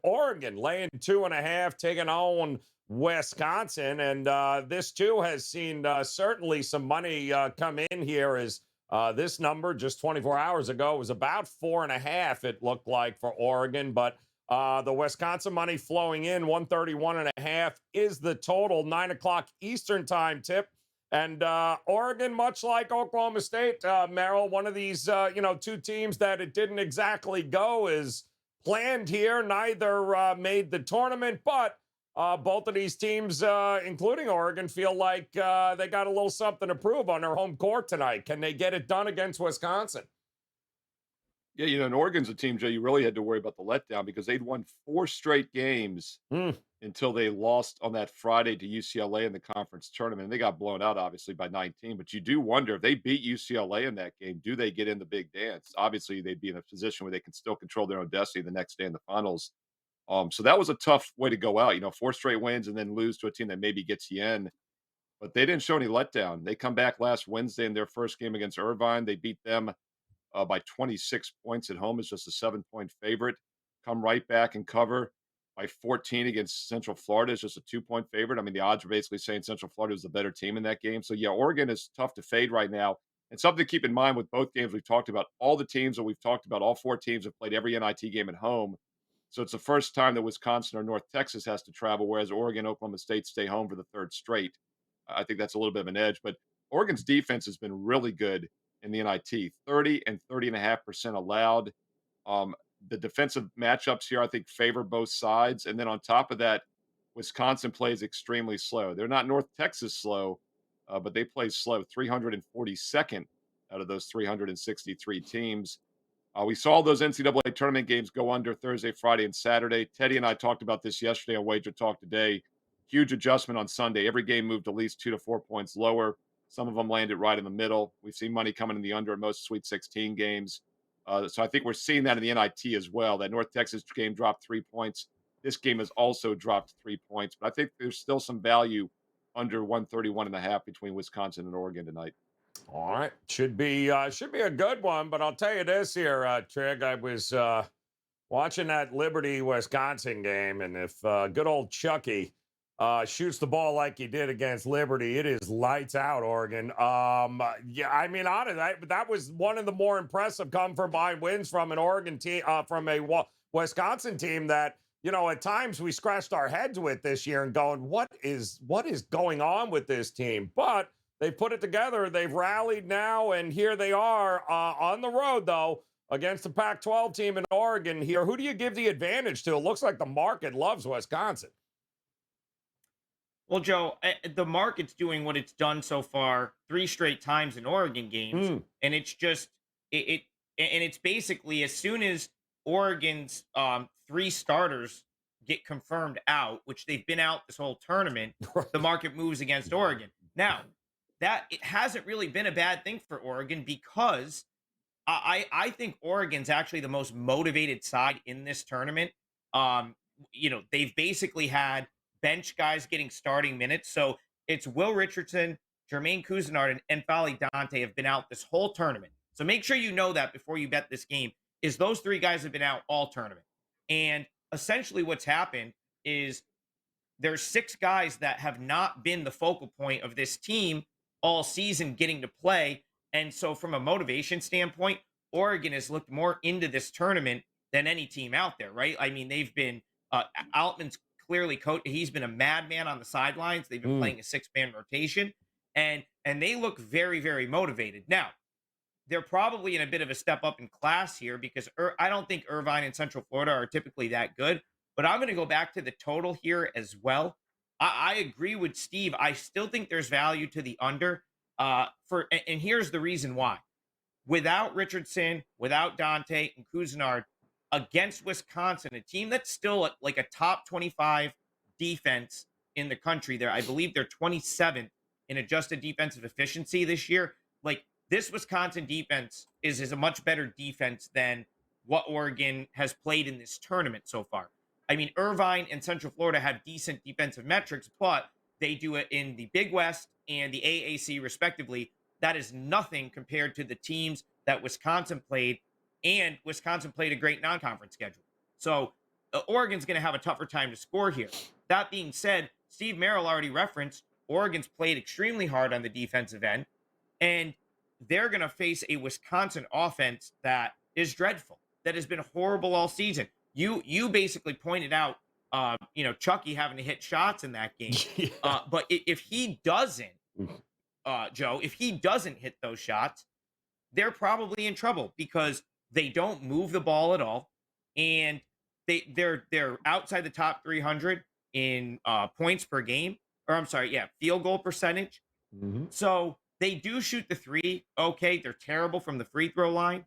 Oregon laying 2.5, taking on Wisconsin. And this, too, has seen certainly some money come in here as this number just 24 hours ago was about 4.5, it looked like, for Oregon. But the Wisconsin money flowing in, 131.5 is the total. 9 o'clock Eastern time tip. And Oregon, much like Oklahoma State, Merrill, one of these, two teams that it didn't exactly go as planned here. Neither made the tournament, but both of these teams, including Oregon, feel like they got a little something to prove on their home court tonight. Can they get it done against Wisconsin? Yeah, and Oregon's a team, Joe, you really had to worry about the letdown because they'd won 4 straight games Mm. until they lost on that Friday to UCLA in the conference tournament. And they got blown out, obviously, by 19. But you do wonder if they beat UCLA in that game, do they get in the big dance? Obviously, they'd be in a position where they can still control their own destiny the next day in the finals. So that was a tough way to go out, 4 straight wins and then lose to a team that maybe gets you in. But they didn't show any letdown. They come back last Wednesday in their first game against Irvine. They beat them by 26 points at home as just a 7-point favorite. Come right back and cover by 14 against Central Florida as just a 2-point favorite. I mean, the odds are basically saying Central Florida is the better team in that game. So, yeah, Oregon is tough to fade right now. And something to keep in mind with both games we've talked about, all the teams that we've talked about, all 4 teams have played every NIT game at home. So it's the first time that Wisconsin or North Texas has to travel, whereas Oregon, Oklahoma State stay home for the third straight. I think that's a little bit of an edge. But Oregon's defense has been really good in the NIT, 30 and 30.5% allowed. Um, the defensive matchups here, I think, favor both sides. And then on top of that, Wisconsin plays extremely slow. They're not North Texas slow, but they play slow, 342nd out of those 363 teams. We saw those NCAA tournament games go under Thursday, Friday, and Saturday. Teddy and I talked about this yesterday on WagerTalk today. Huge adjustment on Sunday. Every game moved at least 2 to 4 points lower. Some of them landed right in the middle. We've seen money coming in the under in most Sweet 16 games. So I think we're seeing that in the NIT as well. That North Texas game dropped 3 points. This game has also dropped 3 points. But I think there's still some value under 131.5 between Wisconsin and Oregon tonight. All right, should be a good one. But I'll tell you this here, Trig. I was watching that Liberty Wisconsin game, and if good old Chucky shoots the ball like he did against Liberty, it is lights out, Oregon. Yeah, I mean, honestly, that was one of the more impressive come from behind wins from an Oregon team, from a Wisconsin team that, at times we scratched our heads with this year and going, what is going on with this team? But they put it together. They've rallied now, and here they are on the road, though, against the Pac-12 team in Oregon here. Who do you give the advantage to? It looks like the market loves Wisconsin. Well, Joe, the market's doing what it's done so far 3 straight times in Oregon games, Mm. and it's just and it's basically as soon as Oregon's 3 starters get confirmed out, which they've been out this whole tournament, the market moves against Oregon. Now, that it hasn't really been a bad thing for Oregon because I think Oregon's actually the most motivated side in this tournament. They've basically had bench guys getting starting minutes. So it's Will Richardson, Jermaine Cousinard, and Fali Dante have been out this whole tournament. So make sure you know that before you bet this game, is those 3 guys have been out all tournament. And essentially what's happened is there's 6 guys that have not been the focal point of this team all season getting to play. And so from a motivation standpoint, Oregon has looked more into this tournament than any team out there, right? I mean, they've been Altman's clearly coach. He's been a madman on the sidelines. They've been Mm. playing a 6-man rotation, and they look very, very motivated. Now, they're probably in a bit of a step up in class here because I don't think Irvine and Central Florida are typically that good. But I'm going to go back to the total here as well. I agree with Steve. I still think there's value to the under. And here's the reason why. Without Richardson, without Dante and Cousinard against Wisconsin, a team that's still like a top 25 defense in the country there. I believe they're 27th in adjusted defensive efficiency this year. Like this Wisconsin defense is a much better defense than what Oregon has played in this tournament so far. I mean, Irvine and Central Florida have decent defensive metrics, but they do it in the Big West and the AAC respectively. That is nothing compared to the teams that Wisconsin played, and Wisconsin played a great non-conference schedule. So Oregon's going to have a tougher time to score here. That being said, Steve Merril already referenced Oregon's played extremely hard on the defensive end, and they're going to face a Wisconsin offense that is dreadful, that has been horrible all season. You basically pointed out, Chucky having to hit shots in that game. Yeah. But if he doesn't, Joe, if he doesn't hit those shots, they're probably in trouble because they don't move the ball at all, and they're outside the top 300 in points per game, or I'm sorry, yeah, field goal percentage. Mhm. So they do shoot the three. Okay, they're terrible from the free throw line.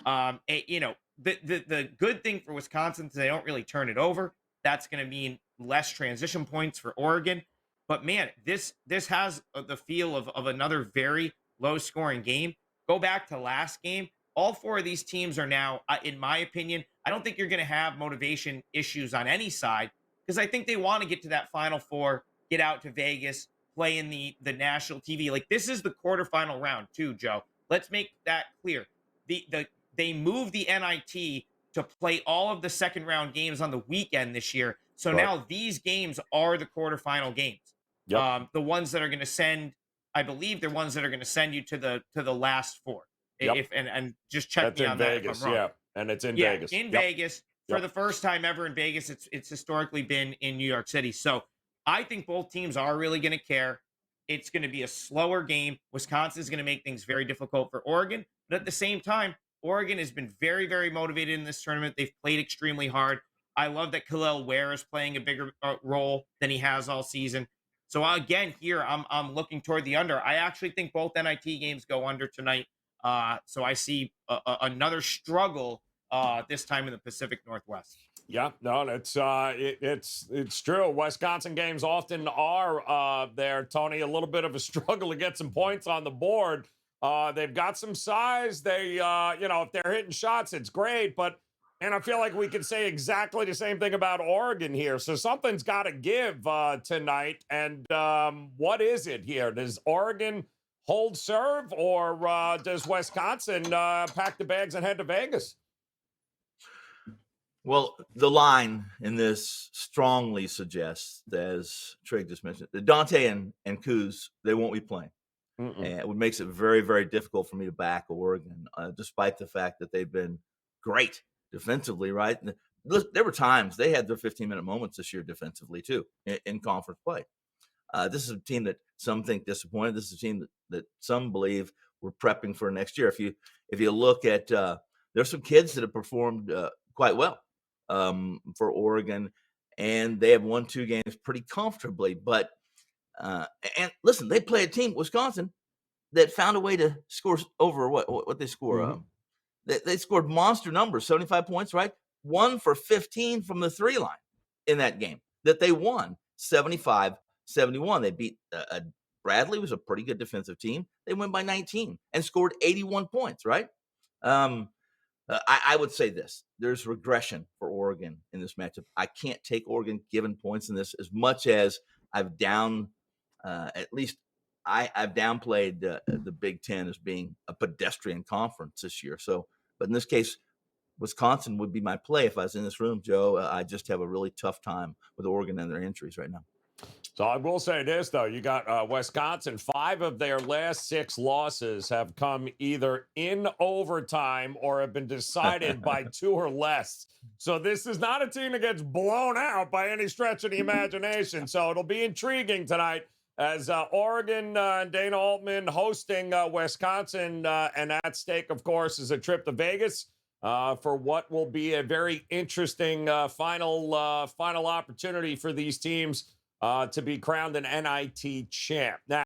The good thing for Wisconsin is they don't really turn it over. That's going to mean less transition points for Oregon. But man, this has the feel of another very low scoring game. Go back to last game. All four of these teams are now, in my opinion, I don't think you're going to have motivation issues on any side because I think they want to get to that Final Four, get out to Vegas, play in the national TV. Like this is the quarterfinal round too, Joe. Let's make that clear. They moved the NIT to play all of the second round games on the weekend this year. So Right. now these games are the quarterfinal games. Yep. The ones that are going to send, I believe, they're ones that are going to send you to the last four. Yep. If and just check That's me in on that if Vegas. I'm wrong. Yeah. And it's in Yeah, Vegas. in Yep. Vegas for Yep. the first time ever in Vegas. It's historically been in New York City. So I think both teams are really going to care. It's going to be a slower game. Wisconsin is going to make things very difficult for Oregon, but at the same time, Oregon has been very, very motivated in this tournament. They've played extremely hard. I love that Khalil Ware is playing a bigger role than he has all season. So again, here I'm looking toward the under. I actually think both NIT games go under tonight. So I see another struggle this time in the Pacific Northwest. Yeah, no, it's true. Wisconsin games often are there, Tony. A little bit of a struggle to get some points on the board. They've got some size. If they're hitting shots, it's great. And I feel like we could say exactly the same thing about Oregon here. So something's got to give tonight. And what is it here? Does Oregon hold serve, or does Wisconsin pack the bags and head to Vegas? Well, the line in this strongly suggests, as Trigg just mentioned, that Dante and Kuz, they won't be playing. And it makes it very, very difficult for me to back Oregon, despite the fact that they've been great defensively, right? And there were times they had their 15-minute moments this year defensively, too, in conference play. This is a team that some think disappointed. This is a team that some believe we're prepping for next year. If you look at, there's some kids that have performed quite well for Oregon, and they have won 2 games pretty comfortably. But and listen, they play a team, Wisconsin, that found a way to score over what they score. They scored monster numbers, 75 points, right? 1 for 15 from the 3 line in that game that they won, 75-71. They beat Bradley, was a pretty good defensive team. They win by 19 and scored 81 points, right? I would say this. There's regression for Oregon in this matchup. I can't take Oregon given points in this as much as I've at least I've downplayed the Big Ten as being a pedestrian conference this year. So, but in this case, Wisconsin would be my play if I was in this room, Joe. I just have a really tough time with Oregon and their injuries right now. So I will say this, though. You got Wisconsin. 5 of their last 6 losses have come either in overtime or have been decided by 2 or less. So this is not a team that gets blown out by any stretch of the imagination. So it'll be intriguing tonight as Oregon and Dana Altman hosting Wisconsin. And at stake, of course, is a trip to Vegas for what will be a very interesting final opportunity for these teams to be crowned an NIT champ. Now,